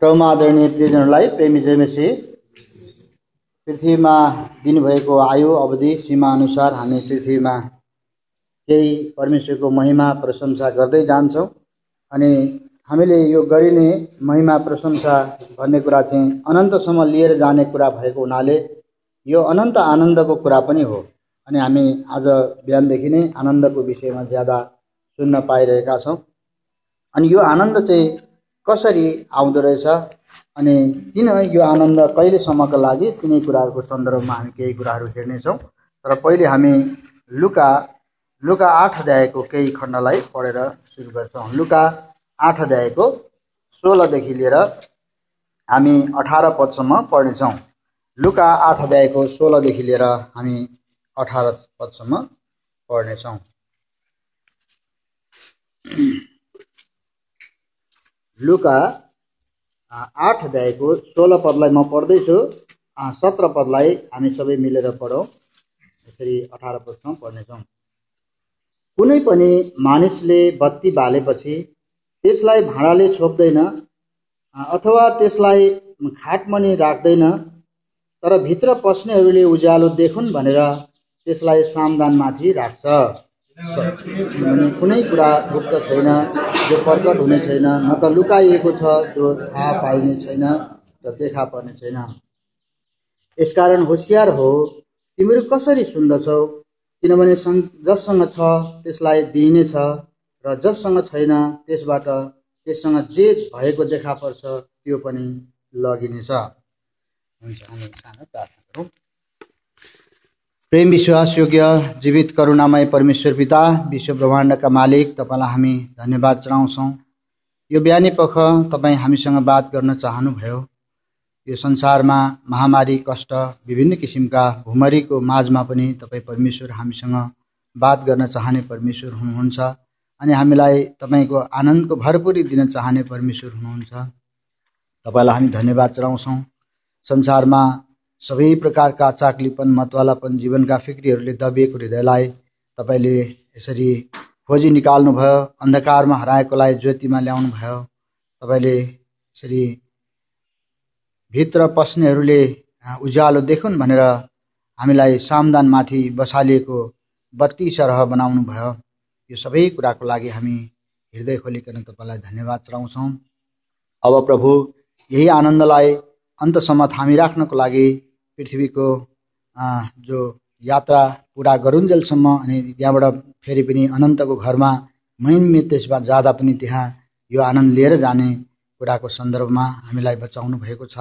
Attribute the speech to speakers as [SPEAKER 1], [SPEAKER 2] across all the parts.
[SPEAKER 1] प्रभुमा आदरणीय प्रियजनहरूलाई प्रेमी जयमसी पृथ्वीमा दिनुभएको आयु अवधि सीमा अनुसार हामी पृथ्वीमा केही परमेश्वरको महिमा प्रशंसा गर्दै जान्छौँ अनि हामीले यो गरिने महिमा प्रशंसा भन्ने कुरा चाहिँ अनन्तसम्म लिएर जाने कुरा भएको हुनाले यो अनन्त आनन्दको कुरा पनि हो। अनि हामी आज बिहानदेखि नै आनन्दको विषयमा ज्यादा सुन्न पाइरहेका छौँ। अनि यो आनन्द चाहिँ कसरी आउँदो रहेछ अनि किन यो आनन्द कहिलेसम्मका लागि तिनै कुराहरूको सन्दर्भमा हामी केही कुराहरू हेर्नेछौँ। तर पहिले हामी लुका 8 अध्यायको केही खण्डलाई पढेर सुरु गर्छौँ। लुका 8 अध्यायको 16 देखि लिएर हामी 18 पदसम्म पढ्नेछौँ। लुका 8 अध्यायको 16 देखि लिएर हामी 18 पदसम्म पढ्नेछौँ। लुका 8 अध्यायको 16 पदलाई म पढ्दैछु, 17 पदलाई हामी सबै मिलेर पढौँ। यसरी 18 पदसम्म पढ्नेछौँ। कुनै पनि मानिसले बत्ती बालेपछि त्यसलाई भाँडाले छोप्दैन अथवा त्यसलाई खाटमनि राख्दैन, तर भित्र पस्नेहरूले उज्यालो देखुन् भनेर त्यसलाई सामदानमाथि राख्छ। कुनै कुरा गुप्त छैन जो प्रकट हुने छैन, न त लुकाइएको छ जो थाहा पाइने छैन र देखा पर्ने छैन। यसकारण होशियार हो, तिमीहरू कसरी सुन्दछौ, किनभने जससँग छ त्यसलाई दिइनेछ र जससँग छैन त्यससँग जे भएको देखा पर्छ त्यो पनि लगिनेछ। हुन्छ, हामी सानो प्रार्थना गरौँ। प्रेम विश्वास योग्य जीवित करुणामय परमेश्वर पिता, विश्व ब्रह्माण्डका मालिक, तपाईँलाई हामी धन्यवाद चढाउँछौँ। यो बिहानी पख तपाईँ हामीसँग बात गर्न चाहनुभयो। यो संसारमा महामारी, कष्ट, विभिन्न किसिमका भुमरीको माझमा पनि तपाईँ परमेश्वर हामीसँग बात गर्न चाहने परमेश्वर हुनुहुन्छ अनि हामीलाई तपाईँको आनन्दको भरपुरी दिन चाहने परमेश्वर हुनुहुन्छ। तपाईँलाई हामी धन्यवाद चढाउँछौँ। संसारमा सबै प्रकारका चाक्लीपन, मतवालापन, जीवनका फिक्रीहरूले दबिएको हृदयलाई तपाईँले यसरी खोजी निकाल्नुभयो। अन्धकारमा हराएकोलाई ज्योतिमा ल्याउनु भयो। तपाईँले यसरी भित्र पस्नेहरूले उज्यालो देखुन् भनेर हामीलाई सामदानमाथि बसालिएको बत्ती सरह बनाउनु भयो। यो सबै कुराको लागि हामी हृदय खोलिकन तपाईँलाई धन्यवाद चढाउँछौँ। अब प्रभु, यही आनन्दलाई अन्तसम्म थामी राख्नको लागि पृथ्वीको जो यात्रा पुरा गरुन्जेलसम्म अनि त्यहाँबाट फेरि पनि अनन्तको घरमा महिमा त्यसमा जाँदा पनि त्यहाँ यो आनन्द लिएर जाने कुराको सन्दर्भमा हामीलाई बचाउनु भएको छ।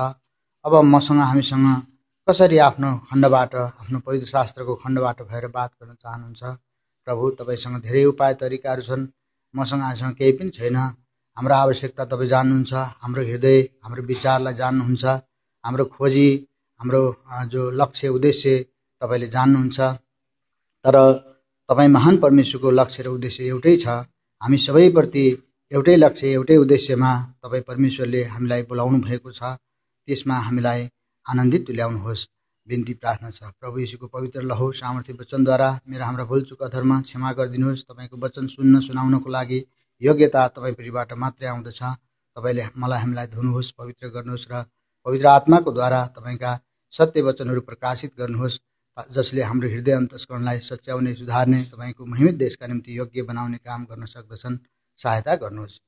[SPEAKER 1] अब हामीसँग कसरी आफ्नो खण्डबाट, आफ्नो पवित्र शास्त्रको खण्डबाट भएर बात गर्न चाहनुहुन्छ। प्रभु, तपाईँसँग धेरै उपाय तरिकाहरू छन्, मसँग केही पनि छैन। हाम्रो आवश्यकता तपाईँ जान्नुहुन्छ, हाम्रो हृदय, हाम्रो विचारलाई जान्नुहुन्छ, हाम्रो खोजी, हाम्रो जो लक्ष्य उद्देश्य तपाईँले जान्नुहुन्छ। तर तपाईँ महान परमेश्वरको लक्ष्य र उद्देश्य एउटै छ। हामी सबैप्रति एउटै लक्ष्य, एउटै उद्देश्यमा तपाईँ परमेश्वरले हामीलाई बोलाउनु भएको छ। त्यसमा हामीलाई आनन्दित तुल्याउनुहोस्, बिन्ती प्रार्थना छ। प्रभु यीशुको पवित्र लहु सामर्थ्य वचनद्वारा मेरा हाम्रा भुलचुक अधर्म क्षमा गरिदिनुहोस्। तपाईँको वचन सुनाउनको लागि योग्यता तपाईँपट्टिबाट मात्रै आउँदछ। तपाईँले हामीलाई धुनुहोस्, पवित्र गर्नुहोस् र पवित्र आत्माको द्वारा तपाईँका सत्य वचनहरू प्रकाशित गर्नुहोस्, जसले हाम्रो हृदय अन्तस्करणलाई सच्याउने, सुधार्ने, तपाईँको महिमित देशका निम्ति योग्य बनाउने काम गर्न सक्दछन्। सहायता गर्नुहोस्,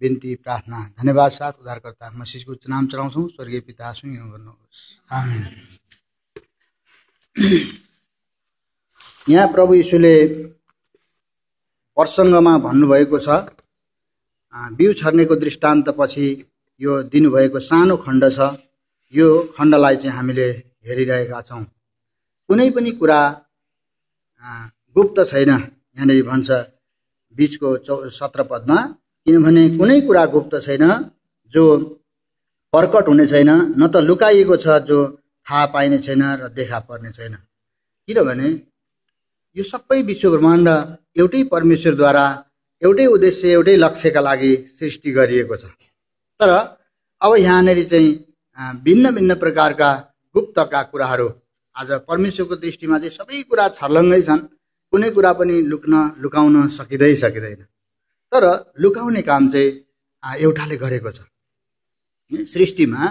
[SPEAKER 1] बिन्ती प्रार्थना धन्यवाद साथ उद्धारकर्ता मसीहको उच्च नाम चढाउँछौँ। स्वर्गीय पिता, सुनियो गर्नुहोस्, आमेन। यहाँ प्रभु यीशुले प्रसङ्गमा भन्नुभएको छ, बिउ छर्नेको दृष्टान्तपछि यो दिनुभएको सानो खण्ड छ। यो खण्डलाई चाहिँ हामीले हेरिरहेका छौँ। कुनै पनि कुरा गुप्त छैन, यहाँनिर भन्छ बीचको 17 पदमा, किनभने कुनै कुरा गुप्त छैन जो प्रकट हुने छैन, न त लुकाइएको छ जो थाहा पाइने छैन र देखा पर्ने छैन। किनभने यो सबै विश्व ब्रह्माण्ड एउटै परमेश्वरद्वारा एउटै उद्देश्य, एउटै लक्ष्यका लागि सृष्टि गरिएको छ। तर अब यहाँनिर चाहिँ भिन्न भिन्न प्रकारका गुप्तका कुराहरू, आज परमेश्वरको दृष्टिमा चाहिँ सबै कुरा छर्लङ्गै छन्। कुनै कुरा पनि लुकाउन सकिँदैन। तर लुकाउने काम चाहिँ एउटाले गरेको छ। सृष्टिमा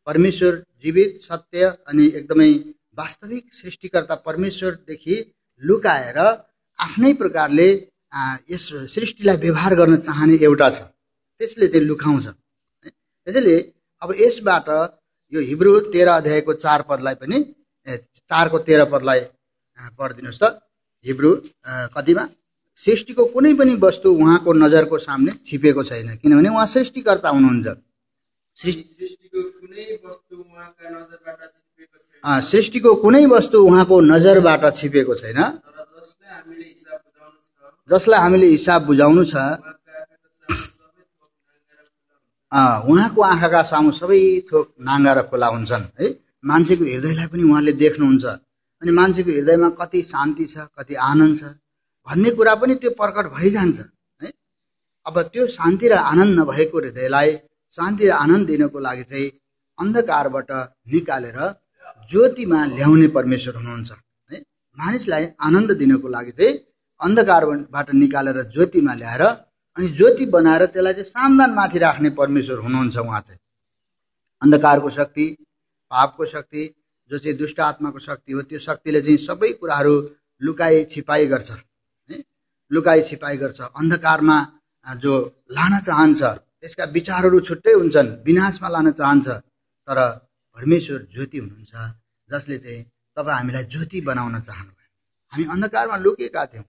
[SPEAKER 1] परमेश्वर जीवित सत्य अनि एकदमै वास्तविक सृष्टिकर्ता परमेश्वरदेखि लुकाएर आफ्नै प्रकारले यस सृष्टिलाई व्यवहार गर्न चाहने एउटा छ, त्यसले चाहिँ लुकाउँछ। त्यसैले अब यसबाट यो हिब्रू 13 अध्यायको 4 पदलाई पनि 4 को 13 पदलाई पढिदिनुहोस् त। हिब्रू कतिमा? सृष्टिको कुनै पनि वस्तु उहाँको नजरको सामने छिपेको छैन, किनभने उहाँ सृष्टिकर्ता हुनुहुन्छ।
[SPEAKER 2] सृष्टिको कुनै वस्तु उहाँका नजरबाट छिपेको छैन,
[SPEAKER 1] सृष्टिको कुनै वस्तु उहाँको नजरबाट छिपेको छैन,
[SPEAKER 2] तर
[SPEAKER 1] जसलाई हामीले हिसाब बुझाउनु छ। उहाँको आँखाका सामु सबै थोक नाङ्गा र खुला हुन्छन् है। मान्छेको हृदयलाई पनि उहाँले देख्नुहुन्छ, अनि मान्छेको हृदयमा कति शान्ति छ, कति आनन्द छ भन्ने कुरा पनि त्यो प्रकट भइजान्छ है। अब त्यो शान्ति र आनन्द नभएको हृदयलाई शान्ति र आनन्द दिनको लागि चाहिँ अन्धकारबाट निकालेर ज्योतिमा ल्याउने परमेश्वर हुनुहुन्छ है। मानिसलाई आनन्द दिनको लागि चाहिँ अन्धकारबाट निकालेर ज्योतिमा ल्याएर अनि ज्योति बनाएर त्यसलाई चाहिँ सामदान माथि राख्ने परमेश्वर हुनुहुन्छ। उहाँ चाहिँ अन्धकारको शक्ति, पापको शक्ति, जो चाहिँ दुष्ट आत्माको शक्ति हो, त्यो शक्तिले चाहिँ सबै कुराहरू लुकाई छिपाई गर्छ है, लुकाई छिपाई गर्छ। अन्धकारमा जो लान चाहन्छ त्यसका विचारहरू छुट्टै हुन्छन्, विनाशमा लान चाहन्छ। तर परमेश्वर ज्योति हुनुहुन्छ, जसले चाहिँ तपाईँ हामीलाई ज्योति बनाउन चाहनुभयो। हामी अन्धकारमा लुकेका थियौँ,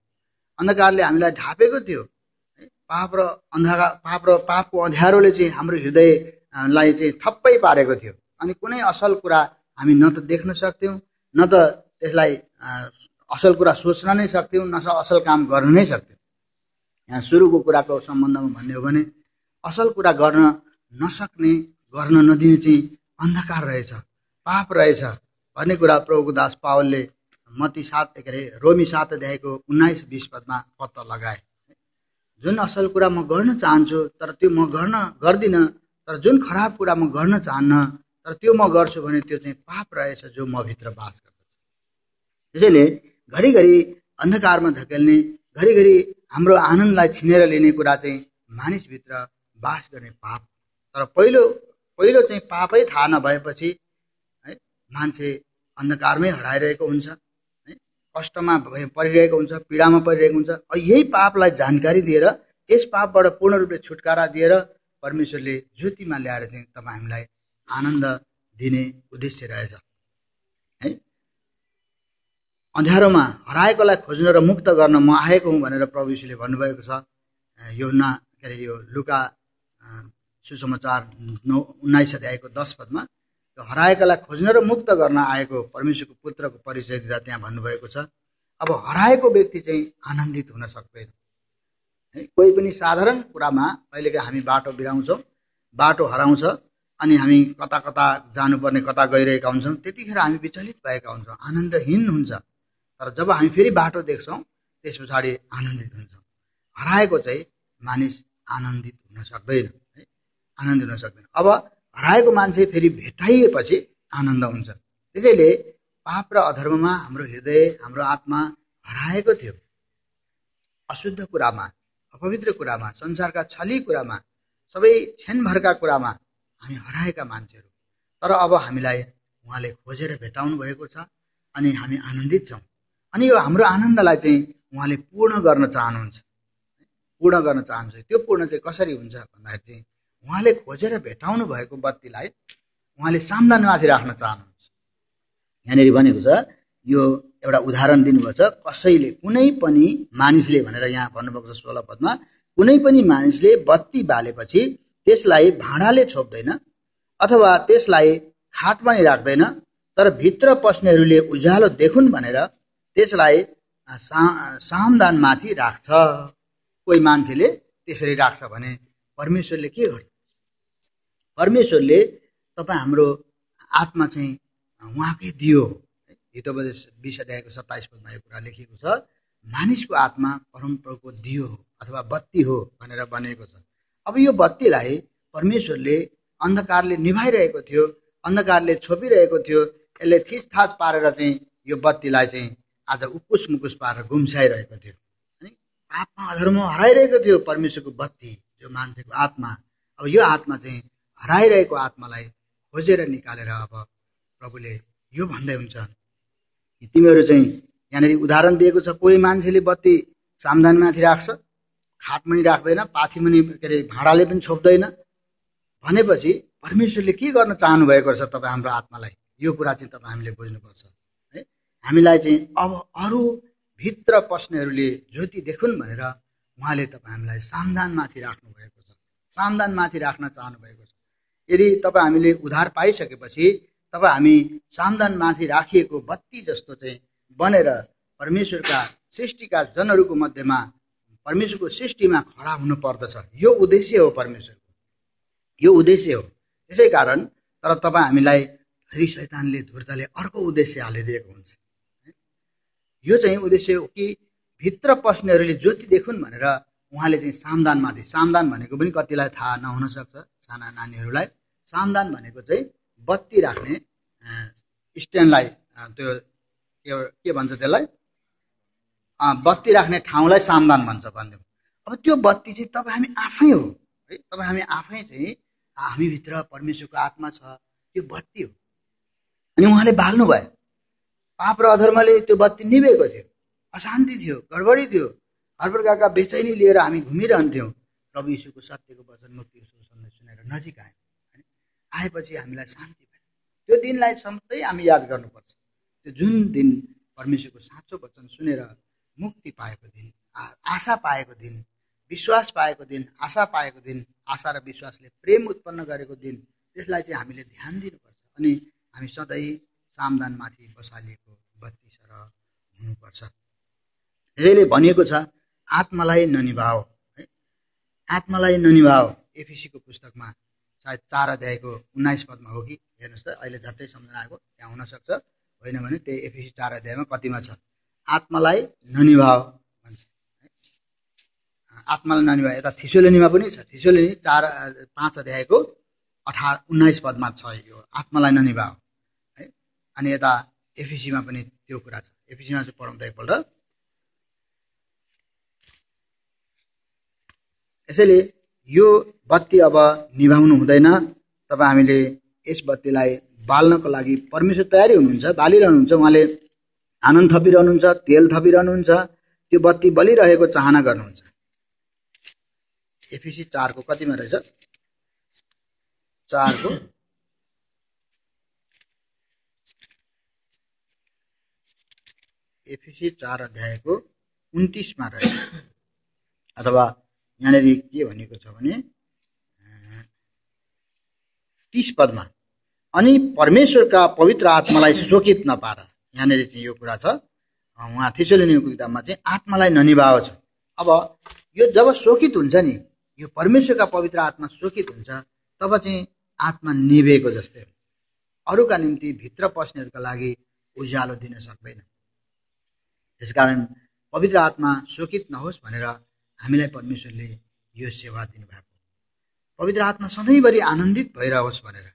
[SPEAKER 1] अन्धकारले हामीलाई ढापेको थियो, पाप र पापको अँध्यारोले चाहिँ हाम्रो हृदयलाई चाहिँ ठप्पै पारेको थियो। अनि कुनै असल कुरा हामी न त देख्न सक्थ्यौँ, न त त्यसलाई असल कुरा सोच्न नै सक्थ्यौँ, न असल काम गर्न नै सक्थ्यौँ। यहाँ सुरुको कुराको सम्बन्धमा भन्ने हो भने असल कुरा गर्न नसक्ने, गर्न नदिने चाहिँ अन्धकार रहेछ, पाप रहेछ भन्ने कुरा प्रभुको दास पावलले रोमी 7 अध्यायको 19-20 पदमा पत्ता लगाए। जुन असल कुरा म गर्न चाहन्छु तर त्यो म गर्दिनँ, तर जुन खराब कुरा म गर्न चाहन्न तर त्यो म गर्छु भने त्यो चाहिँ पाप रहेछ जो म भित्र बास गर्दछ। त्यसैले घरिघरि अन्धकारमा धकेल्ने, घरिघरि हाम्रो आनन्दलाई छिनेर लिने कुरा चाहिँ मानिसभित्र बास गर्ने पाप। तर पहिलो चाहिँ पापै थाहा नभएपछि है मान्छे अन्धकारमै हराइरहेको हुन्छ है, कष्टमा परिरहेको हुन्छ, पीडामा परिरहेको हुन्छ। यही पापलाई जानकारी दिएर यस पापबाट पूर्ण रूपले छुटकारा दिएर परमेश्वरले ज्योतिमा ल्याएर चाहिँ तपाईँ हामीलाई आनन्द दिने उद्देश्य रहेछ है। अँध्यारोमा हराएकोलाई खोज्न र मुक्त गर्न म आएको हुँ भनेर प्रभु यीशुले भन्नुभएको छ। यो लुका सुसमाचार 19 अध्यायको 10 पदमा हराएकालाई खोज्न र मुक्त गर्न आएको परमेश्वरको पुत्रको परिचय दिँदा त्यहाँ भन्नुभएको छ। अब हराएको व्यक्ति चाहिँ आनन्दित हुन सक्दैन है। कोही पनि साधारण कुरामा कहिलेकाहीँ हामी बाटो बिराउँछौँ, बाटो हराउँछ, अनि हामी कता कता जानुपर्ने, कता गइरहेका हुन्छौँ, त्यतिखेर हामी विचलित भएका हुन्छौँ, आनन्दहीन हुन्छ। तर जब हामी फेरि बाटो देख्छौँ त्यस पछाडि आनन्दित हुन्छौँ। हराएको चाहिँ मानिस आनन्दित हुन सक्दैन है, आनन्दित हुन सक्दैन। अब हराएको मान्छे फेरि भेटाइएपछि आनन्द हुन्छ। त्यसैले पाप र अधर्ममा हाम्रो हृदय, हाम्रो आत्मा हराएको थियो। अशुद्ध कुरामा, अपवित्र कुरामा, संसारका छली कुरामा, सबै क्षणभरका कुरामा हामी हराएका मान्छेहरू। तर अब हामीलाई उहाँले खोजेर भेटाउनु भएको छ अनि हामी आनन्दित छौँ। अनि यो हाम्रो आनन्दलाई चाहिँ उहाँले पूर्ण गर्न चाहनुहुन्छ, पूर्ण गर्न चाहन्छ। त्यो पूर्ण चाहिँ कसरी हुन्छ भन्दाखेरि चाहिँ उहाँले खोजेर भेटाउनु भएको बत्तीलाई उहाँले सामदानमाथि राख्न चाहनुहुन्छ। यहाँनिर भनेको छ, यो एउटा उदाहरण दिनुभएको छ, कसैले, कुनै पनि मानिसले भनेर यहाँ भन्नुभएको छ 16 पदमा, कुनै पनि मानिसले बत्ती बालेपछि त्यसलाई भाँडाले छोप्दैन अथवा त्यसलाई खाटमा नि राख्दैन, तर भित्र पस्नेहरूले उज्यालो देखुन् भनेर त्यसलाई सामदानमाथि राख्छ। कोही मान्छेले त्यसरी राख्छ भने परमेश्वरले के गर्छ? परमेश्वरले तपाईँ हाम्रो आत्मा चाहिँ उहाँकै दियो। हितोपदेश 20 अध्यायको 27 पदमा यो कुरा लेखिएको छ, मानिसको आत्मा परमप्रभुको दियो हो अथवा बत्ती हो भनेर भनेको छ। अब यो बत्तीलाई परमेश्वरले अन्धकारले निभाइरहेको थियो, अन्धकारले छोपिरहेको थियो, यसले थिचथाच पारेर चाहिँ यो बत्तीलाई चाहिँ आज उकुस मुकुस पारेर गुम्साइरहेको थियो। पापमा अधर्ममा हराइरहेको थियो परमेश्वरको बत्ती, जो मान्छेको आत्मा। अब यो आत्मा चाहिँ हराइरहेको आत्मालाई खोजेर निकालेर अब प्रभुले यो भन्दै हुन्छ कि तिमीहरू चाहिँ यहाँनिर उदाहरण दिएको छ, कोही मान्छेले बत्ती सामदानमाथि राख्छ, खाटमुनि राख्दैन, पाथीमुनि के अरे भाँडाले पनि छोप्दैन भनेपछि परमेश्वरले के गर्न चाहनु भएको छ तपाईँ हाम्रो आत्मालाई, यो कुरा चाहिँ तपाईँ हामीले बुझ्नुपर्छ है। हामीलाई चाहिँ अब अरू भित्र पस्नेहरूले ज्योति देखुन् भनेर उहाँले तपाईँ हामीलाई सामदानमाथि राख्नु भएको छ, सामदानमाथि राख्न चाहनु भएको छ। यदि तपाईँ हामीले उद्धार पाइसकेपछि तपाईँ हामी सामदानमाथि राखिएको बत्ती जस्तो चाहिँ बनेर परमेश्वरका सृष्टिका जनहरूको मध्येमा परमेश्वरको सृष्टिमा खडा हुनु पर्दछ। यो उद्देश्य हो परमेश्वरको, यो उद्देश्य हो। त्यसै कारण तर तपाईँ हामीलाई फेरि शैतानले धुर्तले अर्को उद्देश्य हालिदिएको हुन्छ। यो चाहिँ उद्देश्य हो कि भित्र पस्नेहरूले ज्योति देखुन् भनेर उहाँले चाहिँ सामदानमाथि, सामदान भनेको पनि कतिलाई थाहा नहुन सक्छ साना नानीहरूलाई, सामदान भनेको चाहिँ बत्ती राख्ने स्ट्यान्डलाई, त्यो के भन्छ त्यसलाई, बत्ती राख्ने ठाउँलाई सामदान भन्छ भन्दै। अब त्यो बत्ती चाहिँ तपाईँ हामी आफै हो है, तपाईँ हामी आफै चाहिँ हामीभित्र परमेश्वरको आत्मा छ, त्यो बत्ती हो। अनि उहाँले बाल्नुभयो, पाप र अधर्मले त्यो बत्ती निभेको थियो, अशान्ति थियो, गडबडी थियो, हर प्रकारका बेचैनी लिएर हामी घुमिरहन्थ्यौँ। प्रभु यीशुको सत्यको वचन मुक्तिको सुसन्देश सुनेर नजिक आयौँ, आएपछि हामीलाई शान्ति भयो। त्यो दिनलाई सधैँ हामी याद गर्नुपर्छ। त्यो जुन दिन परमेश्वरको साँचो वचन सुनेर मुक्ति पाएको दिन, आशा पाएको दिन, विश्वास पाएको दिन, आशा पाएको दिन, आशा र विश्वासले प्रेम उत्पन्न गरेको दिन, त्यसलाई चाहिँ हामीले ध्यान दिनुपर्छ। अनि हामी सधैँ सामदानमाथि बसालिएको बत्ती सरह हुनुपर्छ। यसैले भनिएको छ आत्मालाई ननिभाओ है, आत्मालाई ननिभाओ। एफिसीको पुस्तकमा सायद 4 अध्यायको 19 पदमा हो कि, हेर्नुहोस् त, अहिले झट्टै सम्झना आएको, त्यहाँ हुनसक्छ, होइन भने त्यही एफिसी 4 अध्यायमा कतिमा छ, आत्मालाई ननिभाओ भन्छ। आत्मालाई ननिभाओ। यता थिसोलोनीमा पनि छ, थिसोलोनी 5 अध्यायको 19 पदमा छ यो आत्मालाई ननिभाओ है। अनि यता एफिसीमा पनि त्यो कुरा छ। एफिसीमा चाहिँ पढौँ त एकपल्ट। यसैले यो बत्ती अब निभाउनु हुँदैन। तपाईँ हामीले यस बत्तीलाई बाल्नको लागि परमेश्वर तयारी हुनुहुन्छ, बालिरहनुहुन्छ, उहाँले आनन्द थपिरहनुहुन्छ, तेल थपिरहनुहुन्छ, त्यो बत्ती बलिरहेको चाहना गर्नुहुन्छ। एफिसी 4 को कतिमा रहेछ, 4 को एफिसी 4 अध्यायको 29 मा रहेछ, अथवा यहाँनिर के भनेको छ भने 30 पदमा, अनि परमेश्वरका पवित्र आत्मालाई शोकित नपार। यहाँनिर चाहिँ यो कुरा छ, उहाँ थिसोलोनीको किताबमा चाहिँ आत्मालाई ननिभाओ छ। अब यो जब शोकित हुन्छ नि, यो परमेश्वरका पवित्र आत्मा शोकित हुन्छ, तब चाहिँ आत्मा निभेको जस्तै हो। अरूका निम्ति भित्र पस्नेहरूका लागि उज्यालो दिन सक्दैन। त्यसकारण पवित्र आत्मा शोकित नहोस् भनेर हामीलाई परमेश्वरले यो सेवा दिनुभएको। पवित्र आत्मा सधैँभरि आनन्दित भइरहोस् भनेर।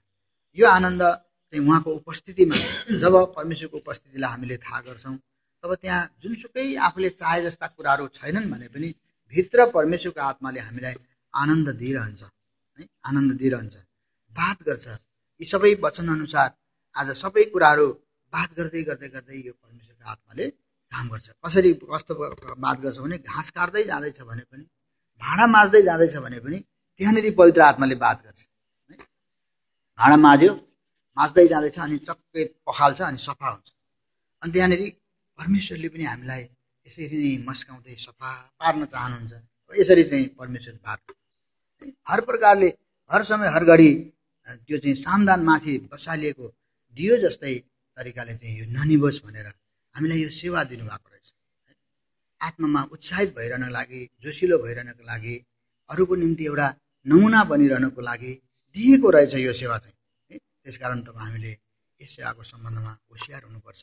[SPEAKER 1] यो आनन्द चाहिँ उहाँको उपस्थितिमा, जब परमेश्वरको उपस्थितिलाई हामीले थाहा गर्छौँ, तब त्यहाँ जुनसुकै आफूले चाहे जस्ता कुराहरू छैनन् भने पनि भित्र परमेश्वरको आत्माले हामीलाई आनन्द दिइरहन्छ है, आनन्द दिइरहन्छ, बात गर्छ। यी सबै वचन अनुसार आज सबै कुराहरू बात गर्दै गर्दै गर्दै यो परमेश्वरको आत्माले काम गर्छ। कसरी कस्तो बात गर्छ भने, घाँस काट्दै जाँदैछ भने पनि, भाँडा माझ्दै जाँदैछ भने पनि त्यहाँनिर पवित्र आत्माले बात गर्छ है। भाँडा माझ्यो, माझ्दै जाँदैछ, अनि चक्कै पखाल्छ, अनि सफा हुन्छ। अनि त्यहाँनिर परमेश्वरले पनि हामीलाई यसरी नै मस्काउँदै सफा पार्न चाहनुहुन्छ। यसरी चाहिँ परमेश्वर बात हर प्रकारले, हर समय, हर घडी त्यो चाहिँ सामदानमाथि बसालिएको दियो जस्तै तरिकाले चाहिँ यो ननिभोस् भनेर हामीलाई यो सेवा दिनुभएको रहेछ। आत्मामा उत्साहित भइरहनको लागि, जोसिलो भइरहनको लागि, अरूको निम्ति एउटा नमुना बनिरहनको लागि दिएको रहेछ यो सेवा चाहिँ है। त्यसकारण तपाईँ हामीले यस सेवाको सम्बन्धमा होसियार हुनुपर्छ।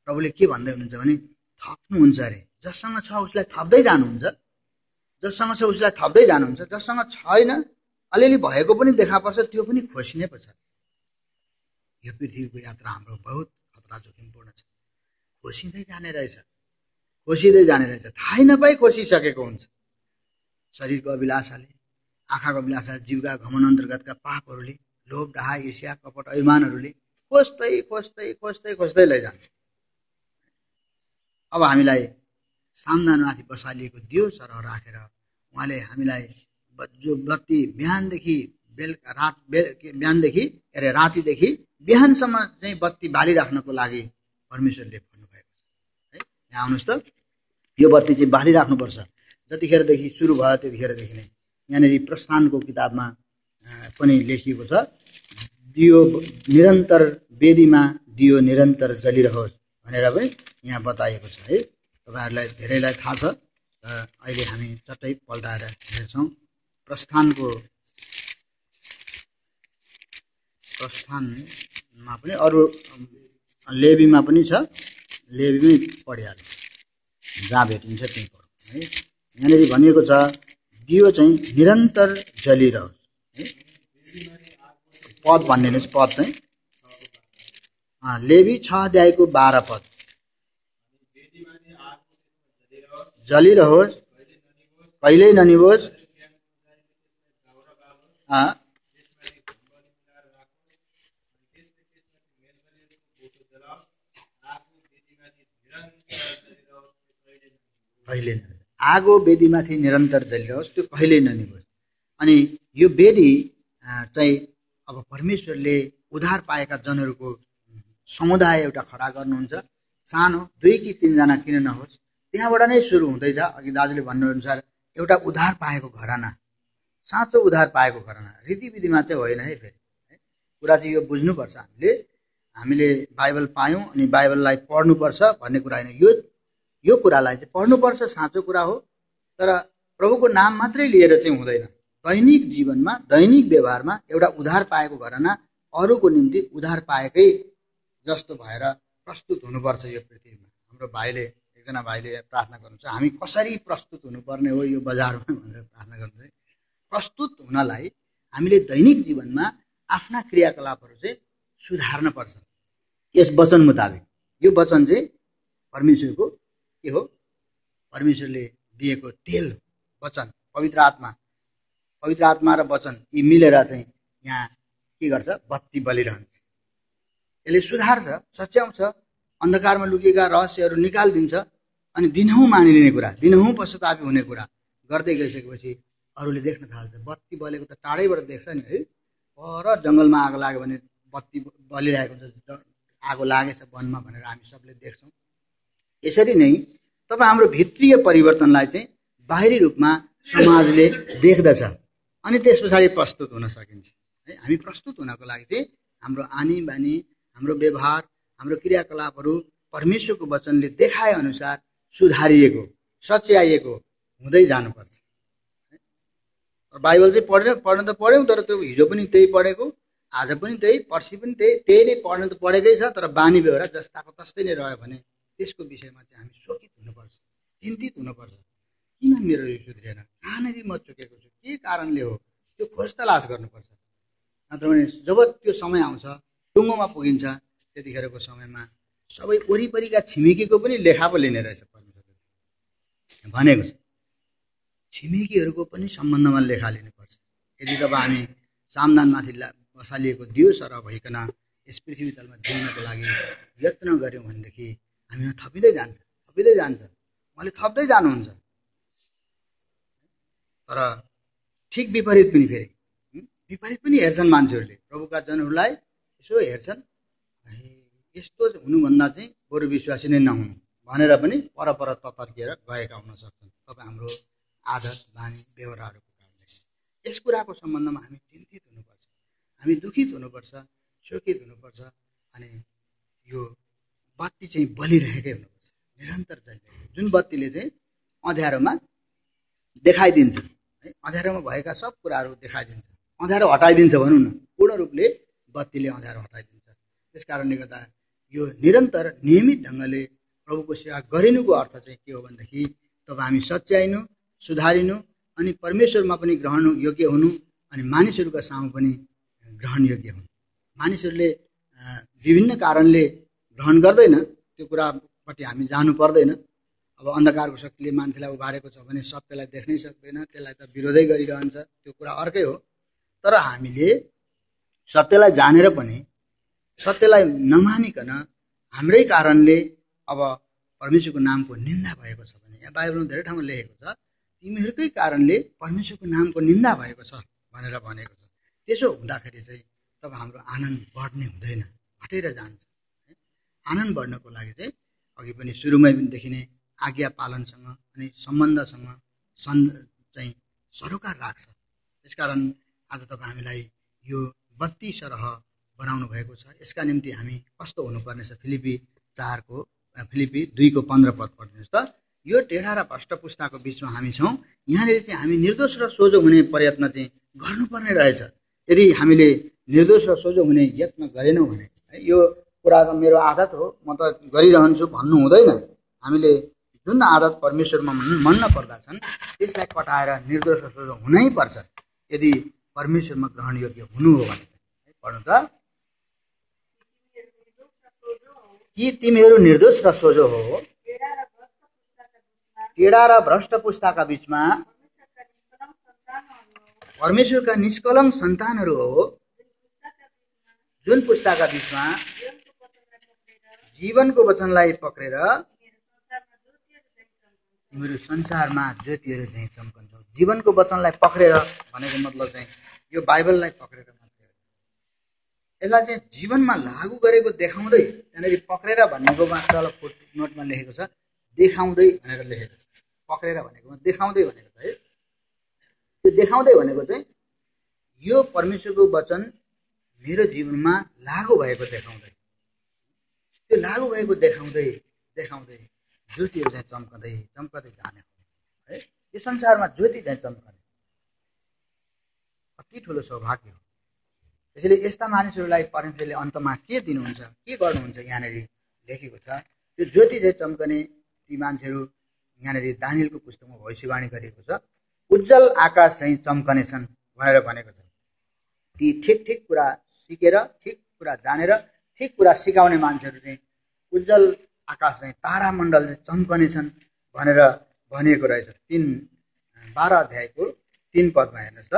[SPEAKER 1] प्रभुले के भन्दै हुनुहुन्छ भने, थप्नुहुन्छ अरे, जससँग छ उसलाई थप्दै जानुहुन्छ, जससँग छ उसलाई थप्दै जानुहुन्छ, जससँग छैन अलिअलि भएको पनि देखा पर्छ, त्यो पनि खोसिनै पर्छ। यो पृथ्वीको यात्रा हाम्रो बहुत खतरा जोखिमपूर्ण छ। खोसिँदै जाने रहेछ, खोसिँदै जाने रहेछ, थाहै नपाई खोसिसकेको हुन्छ। शरीरको अभिलाषाले, आँखाको विलासा, जीवका घमण्ड अन्तर्गतका पापहरूले, लोभ, डाहा, ईर्ष्या, कपट, अभिमानहरूले खोज्दै खोज्दै खोज्दै खोज्दै लैजान्छ। अब हामीलाई सामनामाथि बसालिएको दियो सरह राखेर उहाँले हामीलाई जो बत्ती बिहानदेखि बेलुका बिहानदेखि रातिदेखि बिहानसम्म चाहिँ बत्ती बालिराख्नको लागि परमेश्वरले भन्नुभएको छ है। यहाँ आउनुहोस् त, यो बत्ती चाहिँ बालिराख्नुपर्छ। जतिखेरदेखि सुरु भयो त्यतिखेरदेखि नै यहाँनिर प्रस्थानको किताबमा पनि लेखिएको छ, दियो निरन्तर वेदीमा दियो निरन्तर जलिरहोस् भनेर पनि यहाँ बताइएको छ है। तपाईँहरूलाई धेरैलाई थाहा छ। अहिले हामी चट्टै पल्टाएर हेर्छौँ। प्रस्थानमा पनि अरू लेवीमा पनि छ, लेवीमै पढिहाल्छ, जहाँ भेटिन्छ त्यहीँ पढौँ है। यहाँनिर भनिएको छ दियो चाहिँ निरन्तर जलिरहोस् है। पद भनिदिनुहोस्, पद चाहिँ लेवी 6 अध्यायको 12 पद। जलिरहोस्, कहिल्यै ननिभोस्, कहिले आगो वेदीमाथि निरन्तर जलिरहोस्, त्यो कहिल्यै ननिभोस्। अनि यो वेदी चाहिँ अब परमेश्वरले उद्धार पाएका जनहरूको समुदाय एउटा खडा गर्नुहुन्छ। सानो 2 कि 3 जना किन नहोस्, त्यहाँबाट नै सुरु हुँदैछ। अघि दाजुले भन्नुअनुसार एउटा उद्धार पाएको घराना, साँचो उद्धार पाएको घराना, रीतिविधिमा चाहिँ होइन है। फेरि कुरा चाहिँ यो बुझ्नुपर्छ, हामीले बाइबल पायौँ अनि बाइबललाई पढ्नुपर्छ भन्ने कुरा होइन। यो कुरालाई चाहिँ पढ्नुपर्छ, साँचो कुरा हो। तर प्रभुको नाम मात्रै लिएर चाहिँ हुँदैन। दैनिक जीवनमा, दैनिक व्यवहारमा एउटा उद्धार पाएको घराना अरूको निम्ति उद्धार पाएकै जस्तो भएर प्रस्तुत हुनुपर्छ यो पृथ्वीमा। हाम्रो भाइले, एकजना भाइले प्रार्थना गर्नुहुन्छ, हामी कसरी प्रस्तुत हुनुपर्ने हो यो बजारमा भनेर प्रार्थना गर्नुहुन्छ। प्रस्तुत हुनलाई हामीले दैनिक जीवनमा आफ्ना क्रियाकलापहरू चाहिँ सुधार्न पर्छ यस वचन मुताबिक। यो वचन चाहिँ परमेश्वरको के हो? परमेश्वरले दिएको तेल वचन, पवित्र आत्मा र वचन यी मिलेर चाहिँ यहाँ के गर्छ? बत्ती बलिरहन्छ। यसले सुधार्छ, सच्याउँछ, अन्धकारमा लुकेका रहस्यहरू निकालिदिन्छ। अनि दिनहुँ मानिलिने कुरा, दिनहुँ पश्चातापी हुने कुरा गर्दै गइसकेपछि अरूले देख्न थाल्छ। बत्ती बलेको त टाढैबाट देख्छ नि है। पर जङ्गलमा आगो लाग्यो भने बत्ती बलिरहेको हुन्छ, आगो लागेछ वनमा भनेर हामी सबले देख्छौँ। यसरी नै तपाईँ हाम्रो भित्रीय परिवर्तनलाई चाहिँ बाहिरी रूपमा समाजले देख्दछ अनि त्यस पछाडि प्रस्तुत हुन सकिन्छ है। हामी प्रस्तुत हुनको लागि चाहिँ हाम्रो आनी बानी, हाम्रो व्यवहार, हाम्रो क्रियाकलापहरू परमेश्वरको वचनले देखाए अनुसार सुधारिएको, सच्याइएको हुँदै जानुपर्छ। बाइबल चाहिँ पढ्न त पढ्यौँ, तर त्यो हिजो पनि त्यही पढेको, आज पनि त्यही, पर्सि पनि त्यही नै पढ्न त पढेकै छ, तर बानी व्यवहार जस्ताको तस्तै नै रह्यो भने त्यसको विषयमा चाहिँ हामी शोकित हुनुपर्छ, चिन्तित हुनुपर्छ। किन मेरो यो सुध्रिएन? कहाँनिर म चुकेको छु? के कारणले हो? त्यो खोज तलास गर्नुपर्छ। नत्र भने जब त्यो समय आउँछ, टुङ्गोमा पुगिन्छ, त्यतिखेरको समयमा सबै वरिपरिका छिमेकीको पनि लेखा पो लिने रहेछ परमेश्वरले भनेको छ। छिमेकीहरूको पनि सम्बन्धमा लेखा लिनुपर्छ। यदि तपाईँ हामी सामदानमाथि बसालिएको दियो सरह भइकन यस पृथ्वी तलमा जिउनको लागि यत्न गऱ्यौँ भनेदेखि हामीमा थपिँदै जान्छ, उहाँले थप्दै जानुहुन्छ। तर ठिक विपरीत पनि, फेरि विपरीत पनि हेर्छन् मान्छेहरूले। प्रभुका जनहरूलाई यसो हेर्छन्, यस्तो हुनुभन्दा चाहिँ बरु विश्वासी नै नहुनु भनेर पनि परपर तर्किएर गएका हुन सक्छन्। तपाईँ हाम्रो आदत, बानी, व्यवहारहरूको कारणले यस कुराको सम्बन्धमा हामी चिन्तित हुनुपर्छ, हामी दुखित हुनुपर्छ, शोकित हुनुपर्छ। अनि यो बत्ती चाहिँ बलिरहेकै हुनुपर्छ, निरन्तर चलिरहेको, जुन बत्तीले चाहिँ अँध्यारोमा देखाइदिन्छ है। अँध्यारोमा भएका सब कुराहरू देखाइदिन्छ, अँध्यारो हटाइदिन्छ भनौँ न। पूर्ण रूपले बत्तीले अँध्यारो हटाइदिन्छ। त्यस कारणले गर्दा यो निरन्तर नियमित ढङ्गले प्रभुको सेवा गरिनुको अर्थ चाहिँ के हो भनेदेखि तब हामी सच्याइनु, सुधारिनु, अनि परमेश्वरमा पनि ग्रहण योग्य हुनु, अनि मानिसहरूका सामु पनि ग्रहण योग्य हुनु। मानिसहरूले विभिन्न कारणले ग्रहण गर्दैन, त्यो कुरापट्टि हामी जानु पर्दैन। अब अन्धकारको शक्तिले मान्छेलाई उभारेको छ भने सत्यलाई देख्नै सक्दैन, त्यसलाई त विरोधै गरिरहन्छ, त्यो कुरा अर्कै हो। तर हामीले सत्यलाई जानेर पनि सत्यलाई नमानिकन हाम्रै कारणले अब परमेश्वरको नामको निन्दा भएको छ भने, यहाँ बाइबलमा धेरै ठाउँमा लेखेको छ तिमीहरूकै कारणले परमेश्वरको नामको निन्दा भएको छ भनेर भनेको छ। त्यसो हुँदाखेरि चाहिँ तब हाम्रो आनन्द बढ्ने हुँदैन, घटेर जान्छ। आनन्द बढ्नको लागि चाहिँ अघि पनि सुरुमै देखिने आज्ञा पालनसँग अनि सम्बन्धसँग चाहिँ सरोकार राख्छ। त्यसकारण आज तपाईँ हामीलाई यो 32 सरह बनाउनु भएको छ। यसका निम्ति हामी कस्तो हुनुपर्ने छ? फिलिपी 2 को 15 पद पढ्नुहोस् त। यो टेढा र भ्रष्ट पुस्ताको बिचमा हामी छौँ, यहाँनिर चाहिँ हामी निर्दोष र सोझो हुने प्रयत्न चाहिँ गर्नुपर्ने रहेछ। यदि हामीले निर्दोष र सोझो हुने यत्न गरेनौँ भने, यो कुरा त मेरो आदत हो, म त गरिरहन्छु भन्नु हुँदैन। हामीले जुन आदत परमेश्वरमा मन पर्दा छन् त्यसलाई कटाएर निर्दोष र सोझो हुनै पर्छ यदि परमेश्वरमा ग्रहण योग्य हुनु हो भने। पढ्नु त। कि तिमीहरू निर्दोष र सोझो हो, टेढा र भ्रष्ट पुस्ताका बीचमा परमेश्वरका निष्कलङ्क सन्तानहरू हो, जुन पुस्ताका बीचमा जीवनको वचनलाई पक्रेर तिमीहरू संसारमा ज्योतिहरू झैँ चम्कन्छौ। जीवनको वचनलाई पक्रेर भनेको मतलब चाहिँ यो बाइबललाई पक्रेर मात्रै हो। यसलाई चाहिँ जीवनमा लागू गरेको देखाउँदै, त्यहाँनिर पक्रेर भन्नेकोमा तल फुटनोटमा लेखेको छ देखाउँदै भनेर लेखेको छ। पक्रेर भनेकोमा देखाउँदै भनेको छ है। त्यो देखाउँदै भनेको चाहिँ यो परमेश्वरको वचन मेरो जीवनमा लागू भएको देखाउँदै, त्यो लागू भएको देखाउँदै देखाउँदै ज्योतिहरू चाहिँ चम्कँदै चम्कँदै जाने हो है। यो संसारमा ज्योति चाहिँ चम्कने अति ठुलो सौभाग्य हो। त्यसैले यस्ता मानिसहरूलाई परमेश्वरले अन्तमा के दिनुहुन्छ, के गर्नुहुन्छ यहाँनिर लेखेको छ। त्यो ज्योति चाहिँ चम्कने ती मान्छेहरू यहाँनिर दानियलको पुस्तकमा भविष्यवाणी गरिएको छ। उज्जवल आकाश चाहिँ चम्कने छन् भनेर भनेको छ। ती ठिक कुरा सिकेर, ठिक कुरा जानेर, ठिक कुरा सिकाउने मान्छेहरू चाहिँ उज्जवल आकाश चाहिँ तारामण्डल चाहिँ चम्कने छन् भनेर भनिएको रहेछ। 12 अध्यायको 3 पदमा हेर्नुहोस् त।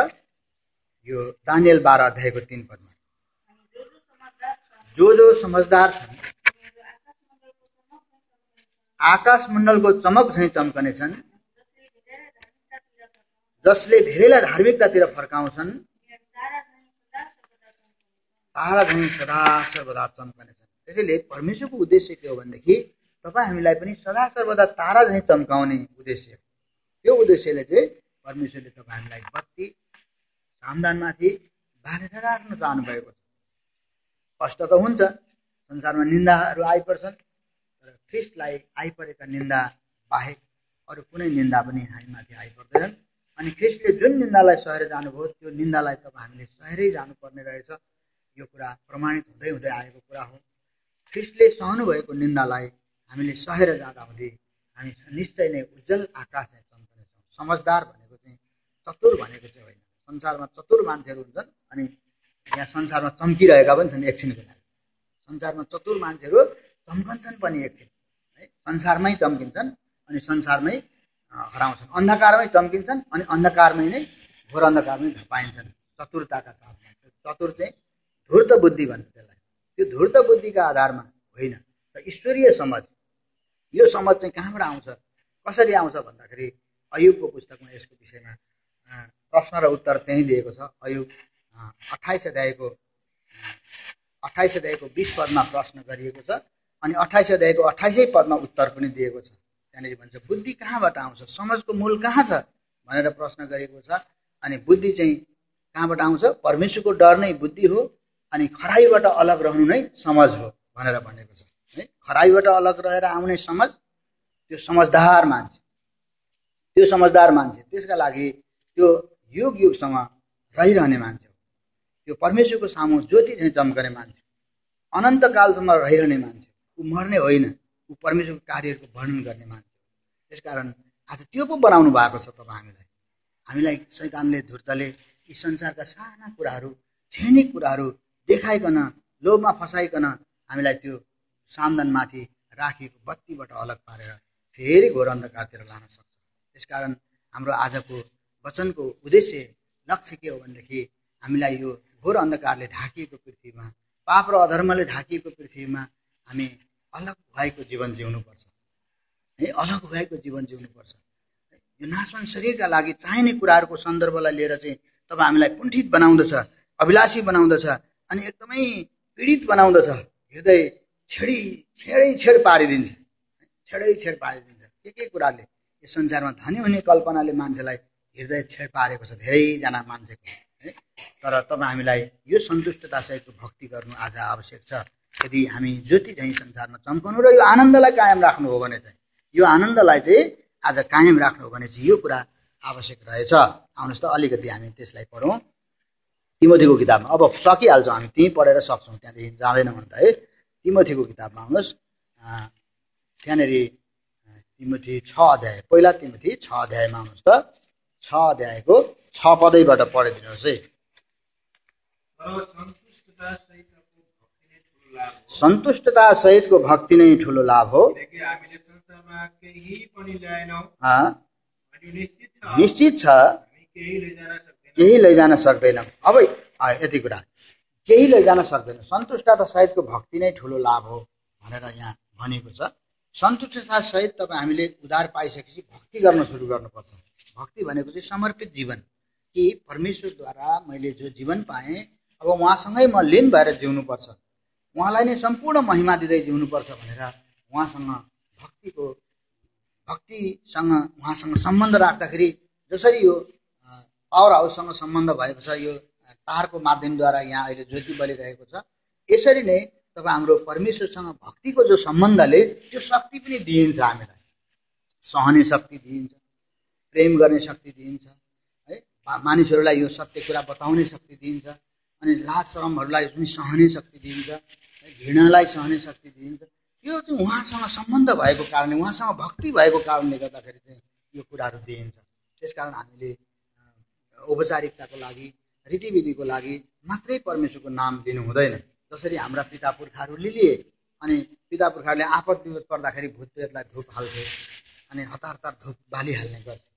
[SPEAKER 1] यो दानियल 12 अध्यायको 3 पदमा, जो समझदार छन् आकाशमण्डलको चमक चाहिँ चम्कने छन्, जसले धेरैलाई धार्मिकतातिर फर्काउँछन्, तारा झैँ सदा सर्वदा चम्कने छन्। त्यसैले परमेश्वरको उद्देश्य के हो भनेदेखि तपाईँ हामीलाई पनि सदा सर्वदा तारा झैँ चम्काउने उद्देश्य हो। त्यो उद्देश्यले चाहिँ परमेश्वरले तपाईँ हामीलाई बत्ती सामदानमाथि बाँधेर राख्न चाहनुभएको छ। कष्ट त हुन्छ, संसारमा निन्दाहरू आइपर्छन्, तर ख्रिस्टलाई आइपरेका निन्दा बाहेक अरू कुनै निन्दा पनि हामीमाथि आइपर्दैनन्। अनि ख्रिस्टले जुन निन्दालाई सहेर जानुभयो त्यो निन्दालाई तपाईँ हामीले सहेरै जानुपर्ने रहेछ। यो कुरा प्रमाणित हुँदै हुँदै आएको कुरा हो। ख्रिस्टले सहनुभएको निन्दालाई हामीले सहेर जाँदा हुँदै हामी निश्चय नै उज्जवल आकाश चाहिँ चम्कनेछौँ। समझदार भनेको चाहिँ चतुर भनेको चाहिँ होइन। संसारमा चतुर मान्छेहरू हुन्छन् अनि यहाँ संसारमा चम्किरहेका पनि छन् एकछिनको लागि। संसारमा चतुर मान्छेहरू चम्कन्छन् पनि एकछिन है, संसारमै चम्किन्छन् अनि संसारमै हराउँछन्। अन्धकारमै चम्किन्छन् अनि अन्धकारमै नै घोर अन्धकारमै धपाइन्छन् चतुरताका साथमा। चतुर चाहिँ धूर्त बुद्धि भन्छ त्यसलाई। त्यो धूर्त बुद्धिका आधारमा होइन, र ईश्वरीय समझ। यो समझ चाहिँ कहाँबाट आउँछ, कसरी आउँछ भन्दाखेरि अयुबको पुस्तकमा यसको विषयमा प्रश्न र उत्तर त्यहीँ दिएको छ। अयुब 28 अध्यायको 20 पदमा प्रश्न गरिएको छ अनि 28 अध्यायको 28 पदमा उत्तर पनि दिएको छ। त्यहाँनिर भन्छ बुद्धि कहाँबाट आउँछ, समझको मूल कहाँ छ भनेर प्रश्न गरेको छ। अनि बुद्धि चाहिँ कहाँबाट आउँछ? परमेश्वरको डर नै बुद्धि हो अनि खराइबाट अलग रहनु नै समझ हो भनेर भनेको छ है। खराइबाट अलग रहेर आउने समझ त्यो समझदार मान्छे, त्यो समझदार मान्छे, त्यसका लागि त्यो युग युगसँग रहिरहने मान्छे हो। त्यो परमेश्वरको सामु ज्योति चाहिँ चम्कने मान्छे, अनन्तकालसम्म रहिरहने मान्छे। ऊ मर्ने होइन, ऊ परमेश्वरको कार्यहरूको वर्णन गर्ने मान्छे। त्यसकारण आज त्यो पो बनाउनु भएको छ तपाईँ हामीलाई शैतानले, धूर्तले यी संसारका साना कुराहरू, क्षणिक कुराहरू देखाइकन, लोभमा फसाइकन हामीलाई त्यो सामदानमाथि राखिएको बत्तीबाट अलग पारेर फेरि घोर अन्धकारतिर लान सक्छ। त्यसकारण हाम्रो आजको वचनको उद्देश्य लक्ष्य के हो भनेदेखि हामीलाई यो घोर अन्धकारले ढाकिएको पृथ्वीमा, पाप र अधर्मले ढाकिएको पृथ्वीमा हामी अलग भएको जीवन जिउनुपर्छ है, अलग भएको जीवन जिउनुपर्छ। यो नाशवान शरीरका लागि चाहिने कुराहरूको सन्दर्भलाई लिएर चाहिँ तब हामीलाई कुण्ठित बनाउँदछ, अभिलाषी बनाउँदछ अनि एकदमै पीडित बनाउँदछ। हृदय छेड पारिदिन्छ, छेड पारिदिन्छ। के कुराले यो संसारमा धनी हुने कल्पनाले मान्छेलाई हृदय छेड पारेको छ, धेरैजना मान्छेको है। तर तब हामीलाई यो सन्तुष्टता सहितको भक्ति गर्नु आज आवश्यक छ। यदि हामी ज्योति झैँ संसारमा चम्काउनु र यो आनन्दलाई कायम राख्नु हो भने चाहिँ, यो आनन्दलाई चाहिँ आज कायम राख्नु हो भने चाहिँ यो कुरा आवश्यक रहेछ। आउनुहोस् त अलिकति हामी त्यसलाई पढौँ तिमोथीको किताबमा। अब सकिहाल्छौँ हामी, त्यहीँ पढेर सक्छौँ, त्यहाँदेखि जाँदैनौँ भने त है। तिमोथीको किताबमा आउनुहोस्, त्यहाँनिर तिमोथी 6 अध्याय, पहिला तिमोथी 6 अध्यायमा आउनुहोस् त। 6 अध्यायको 6 पदैबाट पढिदिनुहोस् है। सन्तुष्टता सहितको भक्ति नै ठुलो लाभ हो। निश्चित छ केही लैजान सक्दैनौँ। अब यति कुरा, केही लैजान सक्दैन। सन्तुष्टता सहितको भक्ति नै ठुलो लाभ हो भनेर यहाँ भनेको छ। सन्तुष्टता सहित तपाईँ हामीले उद्धार पाइसकेपछि भक्ति गर्न सुरु गर्नुपर्छ। भक्ति भनेको चाहिँ समर्पित जीवन, कि परमेश्वरद्वारा मैले जो जीवन पाएँ अब उहाँसँगै म लीन भएर जिउनुपर्छ, उहाँलाई नै सम्पूर्ण महिमा दिँदै जिउनुपर्छ भनेर उहाँसँग भक्तिसँग उहाँसँग सम्बन्ध राख्दाखेरि जसरी यो पावर हाउससँग सम्बन्ध भएको छ, यो तारको माध्यमद्वारा यहाँ अहिले ज्योति बलिरहेको छ, यसरी नै तब हाम्रो परमेश्वरसँग भक्तिको जो सम्बन्धले त्यो शक्ति पनि दिइन्छ हामीलाई। सहने शक्ति दिइन्छ, प्रेम गर्ने शक्ति दिइन्छ है, मानिसहरूलाई यो सत्य कुरा बताउने शक्ति दिइन्छ, अनि लाज शरमहरूलाई पनि सहने शक्ति दिइन्छ, घृणालाई सहने शक्ति दिइन्छ। यो चाहिँ उहाँसँग सम्बन्ध भएको कारणले, उहाँसँग भक्ति भएको कारणले गर्दाखेरि चाहिँ यो कुराहरू दिइन्छ। त्यसकारण हामीले औपचारिकताको लागि, रीतिविधिको लागि मात्रै परमेश्वरको नाम लिनु हुँदैन। जसरी हाम्रा पिता पुर्खाहरूले लिए, अनि पिता पुर्खाहरूले आपद विपद पर्दाखेरि भूत प्रेतलाई धुप हाल्थे अनि हतार हतार धुप बालिहाल्ने गर्थे।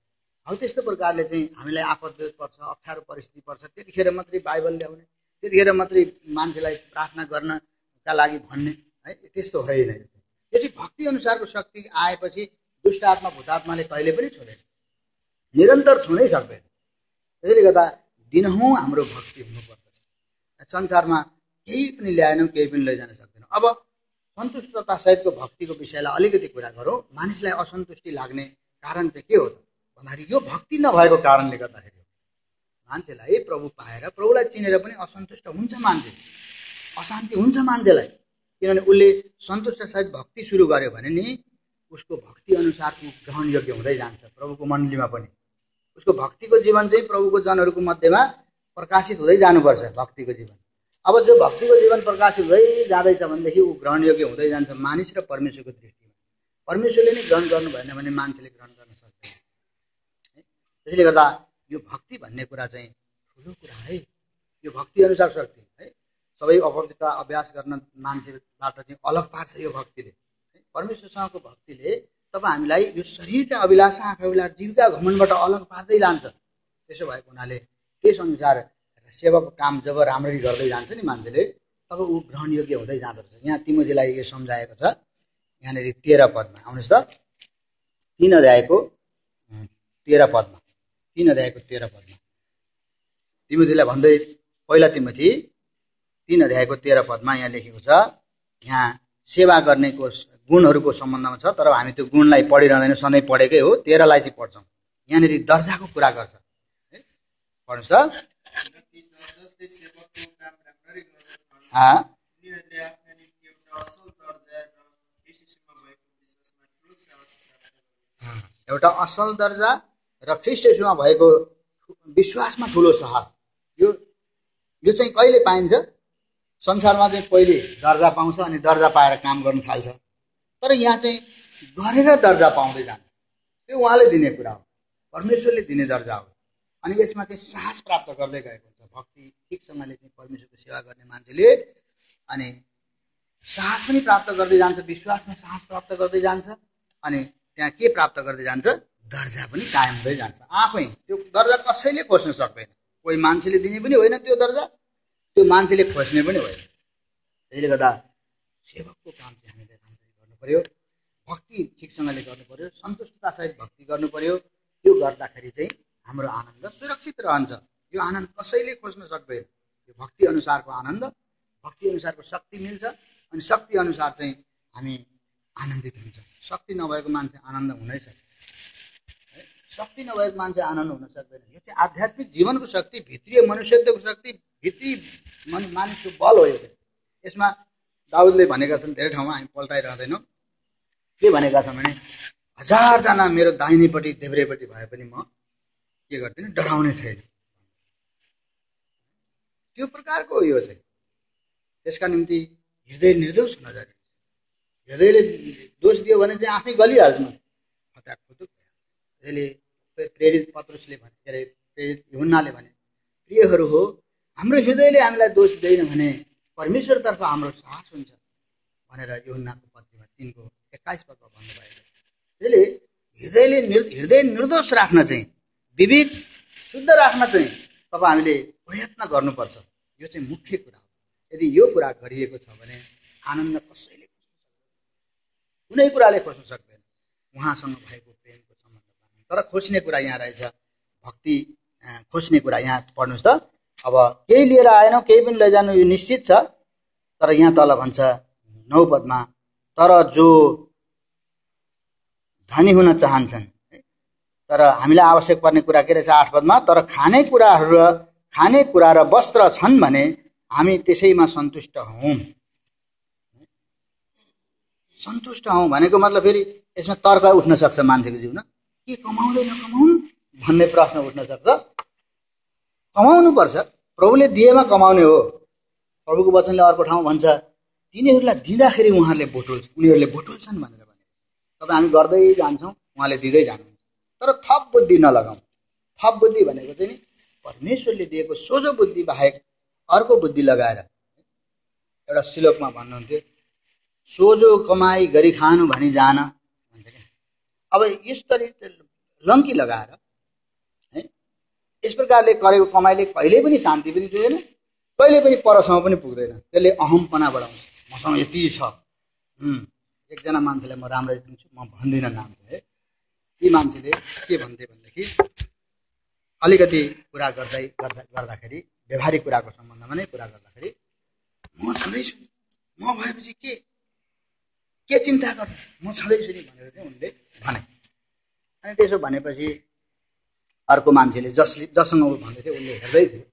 [SPEAKER 1] हौ त्यस्तो प्रकारले चाहिँ हामीलाई आपद विपद पर्छ, अप्ठ्यारो परिस्थिति पर्छ, त्यतिखेर मात्रै बाइबल ल्याउने, त्यतिखेर मात्रै मान्छेलाई प्रार्थना गर्नका लागि भन्ने है, त्यस्तो होइन। यो चाहिँ भक्ति अनुसारको शक्ति आएपछि दुष्ट आत्मा भूतात्माले कहिले पनि छोडेन, निरन्तर छुनै सक्दैन। त्यसैले गर्दा दिनहुँ हाम्रो भक्ति हुनुपर्दछ। संसारमा केही पनि ल्याएनौँ, केही पनि लैजान सक्दैनौँ। अब सन्तुष्टता सहितको भक्तिको विषयलाई अलिकति कुरा गरौँ। मानिसलाई असन्तुष्टि लाग्ने कारण चाहिँ के हो त भन्दाखेरि यो भक्ति नभएको कारणले गर्दाखेरि मान्छेलाई प्रभु पाएर, प्रभुलाई चिनेर पनि असन्तुष्ट हुन्छ मान्छे, अशान्ति हुन्छ मान्छेलाई। किनभने उसले सन्तुष्ट सहित भक्ति सुरु गर्यो भने नि उसको भक्ति अनुसारको ग्रहण योग्य हुँदै जान्छ प्रभुको मण्डलीमा पनि। उसको भक्तिको जीवन चाहिँ प्रभुको जनहरूको मध्येमा प्रकाशित हुँदै जानुपर्छ भक्तिको जीवन। अब जो भक्तिको जीवन प्रकाशित हुँदै जाँदैछ भनेदेखि ऊ ग्रहण योग्य हुँदै जान्छ मानिस र परमेश्वरको दृष्टिमा। परमेश्वरले नै ग्रहण गर्नु भएन भने मान्छेले ग्रहण गर्न सक्दैन। त्यसैले गर्दा यो भक्ति भन्ने कुरा चाहिँ ठुलो कुरा है। यो भक्ति अनुसार शक्ति है, सबै अपवित्रता अभ्यास गर्न मान्छेबाट चाहिँ अलग पार्छ यो भक्तिले। परमेश्वरसँगको भक्तिले तब हामीलाई यो शरीरका अभिलाषा, आँखा अभिलाषा, जीवका घमण्डबाट अलग पार्दै लान्छ। त्यसो भएको हुनाले त्यस अनुसार सेवाको काम जब राम्ररी गर्दै जान्छ नि मान्छेले, तब ऊ ग्रहण योग्य हुँदै जाँदो रहेछ। यहाँ तिमोथीलाई यो सम्झाएको छ यहाँनिर 13 पदमा। आउनुहोस् त 3 अध्यायको 13 पदमा, 3 अध्यायको 13 पदमा तिमोथीलाई भन्दै, पहिला तिमोथी 3 अध्यायको 13 पदमा यहाँ लेखेको छ। यहाँ सेवा गर्नेको गुणहरूको सम्बन्धमा छ, तर हामी त्यो गुणलाई पढिरहँदैन, सधैँ पढेकै हो। 13 लाई चाहिँ पढ्छौँ। यहाँनिर दर्जाको कुरा गर्छ है, पढ्नुहोस् त। एउटा असल दर्जा र ख्रीष्ट येशूमा भएको विश्वासमा ठुलो साहस, यो चाहिँ कहिले पाइन्छ? संसारमा चाहिँ पहिले दर्जा पाउँछ अनि दर्जा पाएर काम गर्न थाल्छ, तर यहाँ चाहिँ गरेर दर्जा पाउँदै जान्छ। त्यो उहाँले दिने कुरा हो, परमेश्वरले दिने दर्जा हो। अनि यसमा चाहिँ साहस प्राप्त गर्दै गएको हुन्छ। भक्ति ठिकसँगले चाहिँ परमेश्वरको सेवा गर्ने मान्छेले अनि साहस पनि प्राप्त गर्दै जान्छ, विश्वासमा साहस प्राप्त गर्दै जान्छ, अनि त्यहाँ के प्राप्त गर्दै जान्छ, दर्जा पनि कायम हुँदै जान्छ आफै। त्यो दर्जा कसैले खोज्न सक्दैन, कोही मान्छेले दिने पनि होइन त्यो दर्जा, त्यो मान्छेले खोज्ने पनि होइन। त्यसले गर्दा सेवकको काम चाहिँ हामीले राम्ररी गर्नु पर्यो, भक्ति ठिकसँगले गर्नु पर्यो, सन्तुष्टतासहित भक्ति गर्नु पर्यो। त्यो गर्दाखेरि चाहिँ हाम्रो आनन्द सुरक्षित रहन्छ। यो आनन्द कसैले खोज्न सक्दैन। यो भक्ति अनुसारको आनन्द, भक्ति अनुसारको शक्ति मिल्छ, अनि शक्ति अनुसार चाहिँ हामी आनन्दित हुन्छ। शक्ति नभएको मान्छे आनन्द हुनै सक्दैन, शक्ति नभएको मान्छे आनन्द हुन सक्दैन। यो चाहिँ आध्यात्मिक जीवनको शक्ति, भित्रीय मनुष्यत्वको शक्ति, भित्री मानिसको बल हो। यो चाहिँ यसमा दाउदले भनेका छन्, धेरै ठाउँमा हामी पल्टाइरहँदैनौँ, के भनेका छन् भने 1000जना मेरो दाहिनेपट्टि देब्रेपट्टि भए पनि म के गर्दिनँ, डराउने थिएन। त्यो प्रकारको यो चाहिँ त्यसका निम्ति हृदय निर्दोष हुन जरुरी। हृदयले दोष दियो भने चाहिँ आफै गलिहाल्छ, म फटाकफुटुक। त्यसले प्रेरित पत्रुसले भने, के अरे प्रेरित यूहन्नाले भने, प्रियहरू हो, हाम्रो हृदयले हामीलाई दोष दिँदैन भने परमेश्वरतर्फ हाम्रो साहस हुन्छ भनेर यूहन्नाको पत्रीमा 3:21 पदमा भन्नुभएको छ। त्यसले हृदय निर्दोष राख्न चाहिँ, विवेक शुद्ध राख्न चाहिँ अब हामीले प्रयत्न गर्नुपर्छ। यो चाहिँ मुख्य कुरा हो। यदि यो कुरा गरिएको छ भने आनन्द कसैले कुनै कुराले खोज्न सक्दैन, उहाँसँग भएको प्रेमको सम्बन्ध। तर खोज्ने कुरा यहाँ रहेछ, भक्ति खोज्ने कुरा यहाँ पढ्नुहोस् त। अब केही लिएर आएनौ, केही पनि लैजानु, यो निश्चित छ। तर यहाँ तल भन्छ 9 पदमा, तर जो धनी हुन चाहन्छन्, तर हामीलाई आवश्यक पर्ने कुरा के रहेछ 8 पदमा, तर खानेकुरा र वस्त्र छन् भने हामी त्यसैमा सन्तुष्ट हौँ। सन्तुष्ट हौँ भनेको मतलब फेरि यसमा तर्क उठ्न सक्छ मान्छेको जीवन, के कमाउँदै नकमाउनु भन्ने प्रश्न उठ्न सक्छ। कमाउनु पर्छ, प्रभुले दिएमा कमाउने हो। प्रभुको वचनले अर्को ठाउँ भन्छ, तिनीहरूलाई दिँदाखेरि उनीहरूले बोटुल्छन् भनेर भने। तपाईँ हामी गर्दै जान्छौँ, उहाँले दिँदै जानुहुन्छ। तर थप बुद्धि नलगाउँ। थप बुद्धि भनेको चाहिँ नि परमेश्वरले दिएको सोझो बुद्धि बाहेक अर्को बुद्धि लगाएर, एउटा श्लोकमा भन्नुहुन्थ्यो, सोझो कमाई गरी खानु भनी जान भन्छ क्या। अब यसरी लङ्की लगाएर है यस प्रकारले गरेको कमाइले कहिले पनि शान्ति पनि दिँदैन, कहिले पनि परसम्म पनि पुग्दैन। त्यसले अहमपना बढाउँछ। मसँग यति छ, एकजना मान्छेलाई म राम्ररी दिन्छु, म भन्दिनँ नाम चाहिँ है। ती मान्छेले के भन्थे भनेदेखि, अलिकति कुरा गर्दाखेरि व्यवहारिक कुराको सम्बन्धमा नै कुरा गर्दाखेरि, म छँदैछु, म भएपछि के चिन्ता गर्नु, म छँदैछु नि भनेर चाहिँ उनले भने। अनि त्यसो भनेपछि अर्को मान्छेले जसँग ऊ भन्दै थियो, उसले हेर्दै थियो।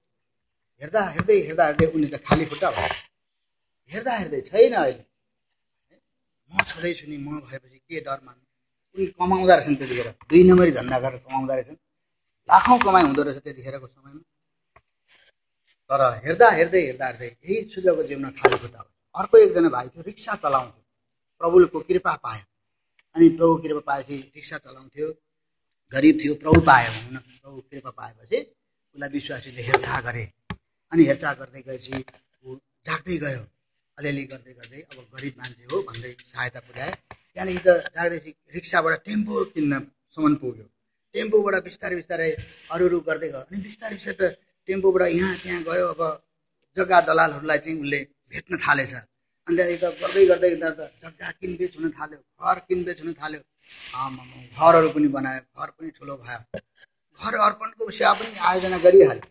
[SPEAKER 1] हेर्दा उनी त खाली खुट्टा भयो। हेर्दै छैन अहिले, म छँदैछु नि, म भएपछि के डर मान्नु। उनी कमाउँदा रहेछन् त्यतिखेर, 2 नम्बरी धन्दा गरेर कमाउँदा रहेछन्, लाखौँ कमाइ हुँदो रहेछ त्यतिखेरको समयमा। तर हेर्दा यही सूर्यको जीवनमा खाली खुट्टा भयो। अर्को एकजना भाइ थियो, रिक्सा चलाउँथ्यो, प्रभुको कृपा पायो। अनि प्रभु कृपा पाएपछि रिक्सा चलाउँथ्यो, गरिब थियो, प्रभु पायो हुन। प्रभु कृपा पाएपछि उसलाई विश्वासीले हेरचाह गरे। अनि हेरचाह गर्दै गएपछि ऊ जाग्दै गयो, अलिअलि गर्दै अब गरिब मान्छे हो भन्दै सहायता पुर्याए। त्यहाँदेखि त जाग्दैपछि रिक्साबाट टेम्पो किन्नसम्म पुग्यो। टेम्पोबाट बिस्तारै अरू गर्दै गयो। अनि बिस्तारै त टेम्पोबाट यहाँ त्यहाँ गयो। अब जग्गा दलालहरूलाई चाहिँ उसले भेट्न थालेछ। अनि त्यहाँदेखि त गर्दै त जग्गा किनबेच हुन थाल्यो, घर किनबेच हुन थाल्यो। घरहरू पनि बनायो, घर पनि ठुलो भयो। घर अर्पणको सेवा पनि आयोजना गरिहाल्यो।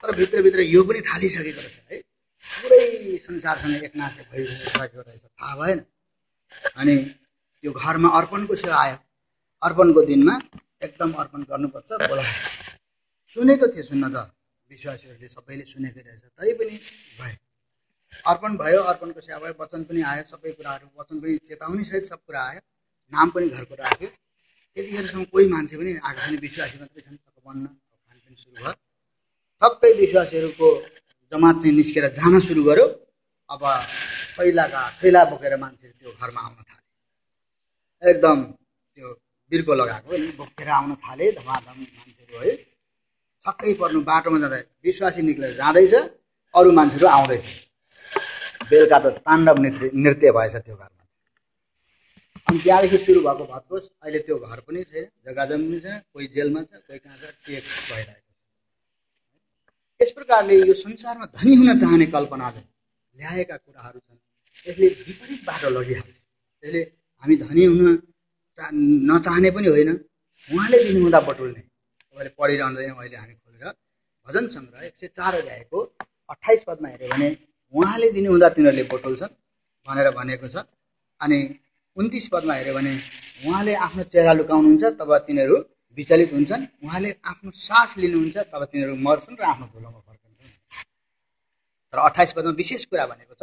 [SPEAKER 1] तर भित्रभित्र यो पनि थालिसकेको रहेछ है, पुरै संसारसँग एकनाथे भइसकेको रहेछ, थाहा भएन। अनि त्यो घरमा अर्पणको सेवा आयो। अर्पणको दिनमा एकदम अर्पण गर्नुपर्छ बोलायो। सुनेको थियो, सुन्न त विश्वासीहरूले सबैले सुनेकै रहेछ, तै पनि भयो। अर्पण भयो, अर्पणको सेवा भयो, वचन पनि आयो, सबै कुराहरू, वचन पनि चेतावनी सहित सब कुरा आयो, नाम पनि घरको राख्यो। त्यतिखेरसम्म कोही मान्छे पनि आएको छैन, विश्वासी मात्रै छन्। सब बन्न खानपिन सुरु भयो। सबै विश्वासीहरूको जमात चाहिँ निस्केर जान सुरु गर्यो। अब पहिलाका थैला बोकेर मान्छेहरू त्यो घरमा आउन थाले। एकदम त्यो बिर्को लगाएको बोकेर आउन थाले, धमाधम मान्छेहरू है। छक्कै पर्नु, बाटोमा जाँदा विश्वासी निक्लेर जाँदैछ, अरू मान्छेहरू आउँदैछ। बेलुका त ताण्डव नृत्य भएछ त्यो घरमा। अनि त्यहाँदेखि सुरु भएको भत्कोस अहिले त्यो घर पनि छैन, जग्गा जमिन छैन, कोही जेलमा छ, कोही कहाँ छ, के भइरहेको छ। यस प्रकारले यो संसारमा धनी हुन चाहने कल्पनाले ल्याएका कुराहरू छन्, यसले विपरीत बाटो लगिहाल्छ। त्यसले हामी धनी हुन नचाहने पनि होइन, उहाँले दिनुहुँदा बटुल्ने। तपाईँले पढिरहँदैन, अहिले हामी खोलेर भजन सङ्ग्रह 104 अध्यायको 28 पदमा हेऱ्यो भने उहाँले दिनुहुँदा तिनीहरूले बटुल्छन् भनेर भनेको छ। अनि 29 पदमा हेऱ्यो भने उहाँले आफ्नो चेहरा लुकाउनुहुन्छ तब तिनीहरू विचलित हुन्छन्, उहाँले आफ्नो सास लिनुहुन्छ तब तिनीहरू मर्छन् र आफ्नो धुलोमा फर्कन्छन्। तर 28 पदमा विशेष कुरा भनेको छ,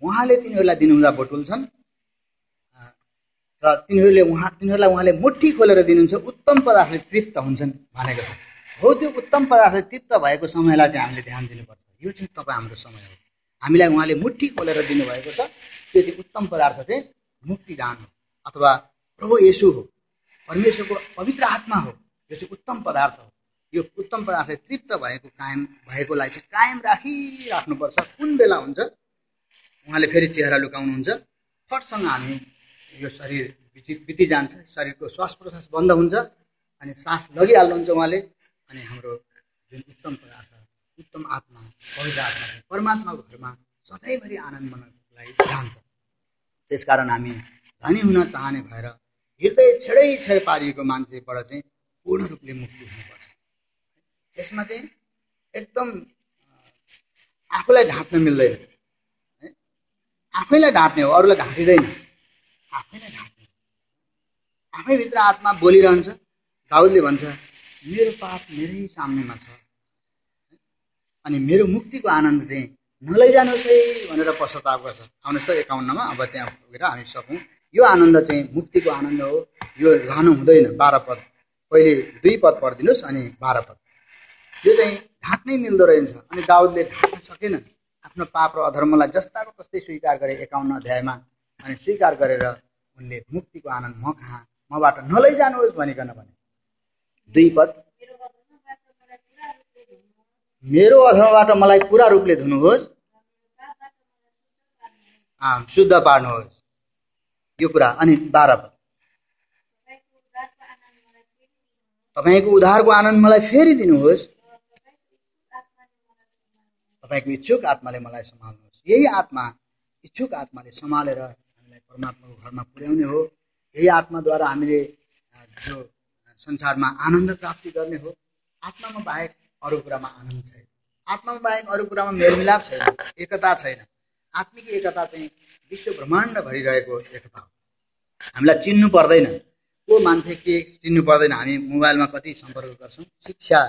[SPEAKER 1] उहाँले तिनीहरूलाई दिनुहुँदा बटुल्छन् र तिनीहरूलाई उहाँले मुट्ठी खोलेर दिनुहुन्छ, उत्तम पदार्थले तृप्त हुन्छन् भनेको छ। हो, त्यो उत्तम पदार्थले तृप्त भएको समयलाई चाहिँ हामीले ध्यान दिनुपर्छ। यो चाहिँ तपाईँ हाम्रो समय हो, हामीलाई उहाँले मुट्ठी खोलेर दिनुभएको छ। त्यो चाहिँ उत्तम पदार्थ चाहिँ मुक्तिदान हो अथवा प्रभु येशू हो, परमेश्वरको पवित्र आत्मा हो। यो चाहिँ उत्तम पदार्थ हो। यो उत्तम पदार्थले तृप्त भएकोलाई चाहिँ कायम राखिराख्नुपर्छ। कुन बेला हुन्छ उहाँले फेरि चेहरा लुकाउनुहुन्छ, फटसँग हामी यो शरीर बिति जान्छ, शरीरको श्वास प्रश्वास बन्द हुन्छ अनि सास लगिहाल्नुहुन्छ उहाँले। अनि हाम्रो जुन उत्तम पदार्थ, उत्तम आत्मा, पवित्र आत्मा परमात्माको घरमा सधैँभरि आनन्द मनाउनको लागि जान्छ। त्यसकारण हामी धनी हुन चाहने भएर हृदय छेडै पारिएको मान्छेबाट चाहिँ पूर्ण रूपले मुक्ति हुनुपर्छ। यसमा चाहिँ एकदम आफूलाई ढाँट्न मिल्दैन, आफैलाई ढाँट्ने हो, अरूलाई ढाँटिँदैन, आफैलाई ढाँट्ने। आफैभित्र आत्मा बोलिरहन्छ। दाउदले भन्छ मेरो पाप मेरै सामनेमा छ अनि मेरो मुक्तिको आनन्द चाहिँ नलैजानुहोस् है भनेर पश्चाताप गर्छ। आउनुहोस् त 51मा, अब त्यहाँ पुगेर हामी सकौँ। यो आनन्द चाहिँ मुक्तिको आनन्द हो, यो रहनु हुँदैन। 12 पद, पहिले 2 पद पढिदिनुहोस् अनि 12 पद। यो चाहिँ ढाँट्नै मिल्दो रहेछ। अनि दाउदले ढाँट्न सकेन, आफ्नो पाप र अधर्मलाई जस्ताको तस्तै स्वीकार गरे 51 अध्यायमा। अनि स्वीकार गरेर उनले मुक्तिको आनन्द म कहाँ, मबाट नलैजानुहोस् भनिकन भने। 2 पद, मेरो अधर्मबाट मलाई पूरा रूपले धुनुहोस्, शुद्ध पार्नुहोस्, यो कुरा। अनि 12 पद, तपाईँको उद्धारको आनन्द मलाई फेरि दिनुहोस्, तपाईँको इच्छुक आत्माले मलाई सम्हाल्नुहोस्। यही आत्मा, इच्छुक आत्माले सम्हालेर हामीलाई परमात्माको घरमा पुर्याउने हो। यही आत्माद्वारा हामीले जो संसारमा आनन्द प्राप्ति गर्ने हो। आत्मामा बाहेक अरू कुरामा आनन्द छैन, आत्मामा बाहेक अरू कुरामा मेलमिलाप छैन, एकता छैन। आत्मिक एकता चाहिँ विश्व ब्रह्माण्ड भरिरहेको एकता हो। हामीलाई चिन्नु पर्दैन, को मान्छे के चिन्नु पर्दैन। हामी मोबाइलमा कति सम्पर्क गर्छौँ। शिक्षा,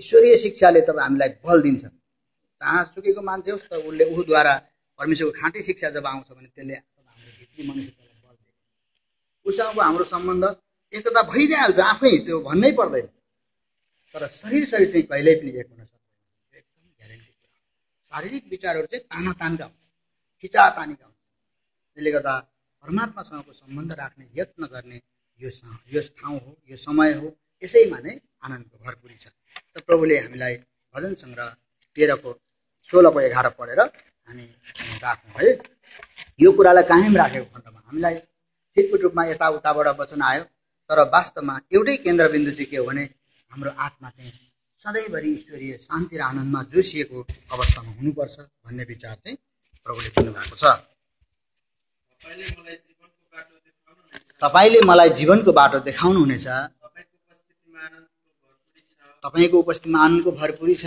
[SPEAKER 1] ईश्वरीय शिक्षाले तपाईँ हामीलाई बल दिन्छ। जहाँ सुकेको मान्छे होस् त उसले उद्वारा परमेश्वरको खाँटी शिक्षा जब आउँछ भने त्यसले हाम्रो भित्री मनुष्यतालाई बल दिन्छ। उसँगको हाम्रो सम्बन्ध एकता भइ नै हाल्छ आफै, त्यो भन्नै पर्दैन। तर शरीर चाहिँ कहिल्यै पनि एक हुन सक्दैन, एकदम ग्यारेन्टी कुरा। शारीरिक विचारहरू चाहिँ तानातानका हुन्छ, खिचातानीका हुन्छ। त्यसले गर्दा परमात्मासँगको सम्बन्ध राख्ने यत्न गर्ने यो ठाउँ हो, यो समय हो। यसैमा नै आनन्दको भरपुरी छ। त प्रभुले हामीलाई भजन सङ्ग्रह 16:11 पढेर हामी राखौँ है। यो कुरालाई कायम राखेको खण्डमा हामीलाई ठिकपुट रूपमा यताउताबाट वचन आयो, तर वास्तवमा एउटै केन्द्रबिन्दु चाहिँ के हो भने हाम्रो आत्मा चाहिँ सधैँभरि ईश्वरीय शान्ति र आनन्दमा जोसिएको अवस्थामा हुनुपर्छ भन्ने विचार चाहिँ प्रभुले दिनुभएको छ। तपाईँले मलाई जीवनको बाटो देखाउनुहुनेछ, तपाईँको उपस्थितिमा आनन्दको भरपुरी छ,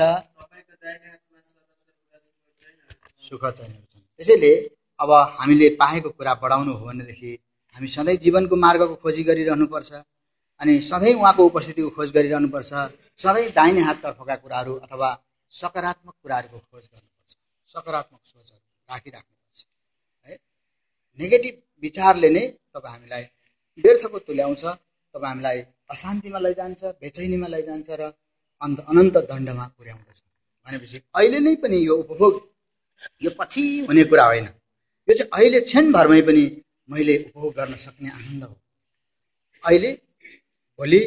[SPEAKER 1] सुख छैन। त्यसैले अब हामीले पाएको कुरा बढाउनु हो भनेदेखि हामी सधैँ जीवनको मार्गको खोजी गरिरहनुपर्छ अनि सधैँ उहाँको उपस्थितिको खोज गरिरहनुपर्छ। सधैँ दाहिने हाततर्फका कुराहरू अथवा सकारात्मक कुराहरूको खोज गर्नुपर्छ, सकारात्मक सोचहरू राखिराख्नुपर्छ है। नेगेटिभ विचारले नै तपाईँ हामीलाई व्यर्थको तुल्याउँछ, तपाईँ हामीलाई अशान्तिमा लैजान्छ, बेचैनीमा लैजान्छ र अनन्त दण्डमा पुर्याउँदछ। भनेपछि अहिले नै पनि यो उपभोग यो पछि हुने कुरा होइन, यो चाहिँ अहिले क्षणभरमै पनि मैले उपभोग गर्न सक्ने आनन्द हो। अहिले, भोलि,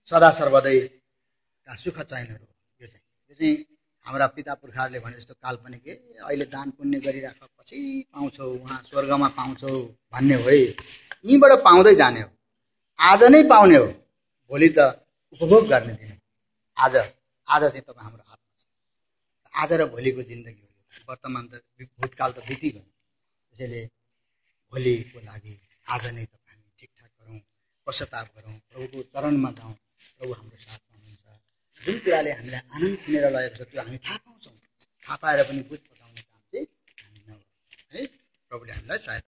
[SPEAKER 1] सदा सर्वदैका सुख चयनहरू हो। यो चाहिँ हाम्रा पिता पुर्खाहरूले भने जस्तो काल्पनिक अहिले दान पुण्य गरिराख पछि पाउँछौ, उहाँ स्वर्गमा पाउँछौ भन्ने हो है। यहीँबाट पाउँदै जाने हो। आज नै पाउने हो, भोलि त उपभोग गर्ने दिन। आज चाहिँ तपाईँ हाम्रो हातमा छ। आज र भोलिको जिन्दगी हो। वर्तमान त भूतकाल त बितिगयो। त्यसैले भोलिको लागि आज नै तपाईँ हामी ठिकठाक गरौँ, पश्चाताप गरौँ, प्रभुको चरणमा जाउँ। प्रभु हाम्रो साथमा हुनुहुन्छ। जुन कुराले हामीलाई आनन्द छिनेर लगेको छ त्यो हामी थाहा पाउँछौँ। थाहा पाएर पनि बुझ पठाउने काम चाहिँ हामी नगरौँ है। प्रभुले हामीलाई सहायता